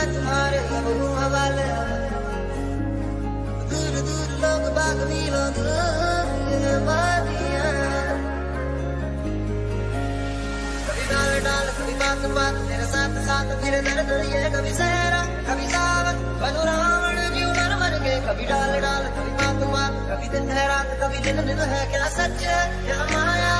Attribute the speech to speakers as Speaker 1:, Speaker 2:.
Speaker 1: मैं तुम्हारे अब हूँ हवाले, दूर दूर लोग बाग मीलों दूर वादियाँ, कभी डाल डाल कभी बात बात तेरे साथ साथ फिर दर दर ये कभी सहरा कभी सावन बनू रावण जीव मर मर के, कभी डाल डाल कभी बात बात कभी दिन है रात कभी दिन दिन है, क्या सच है क्या माया।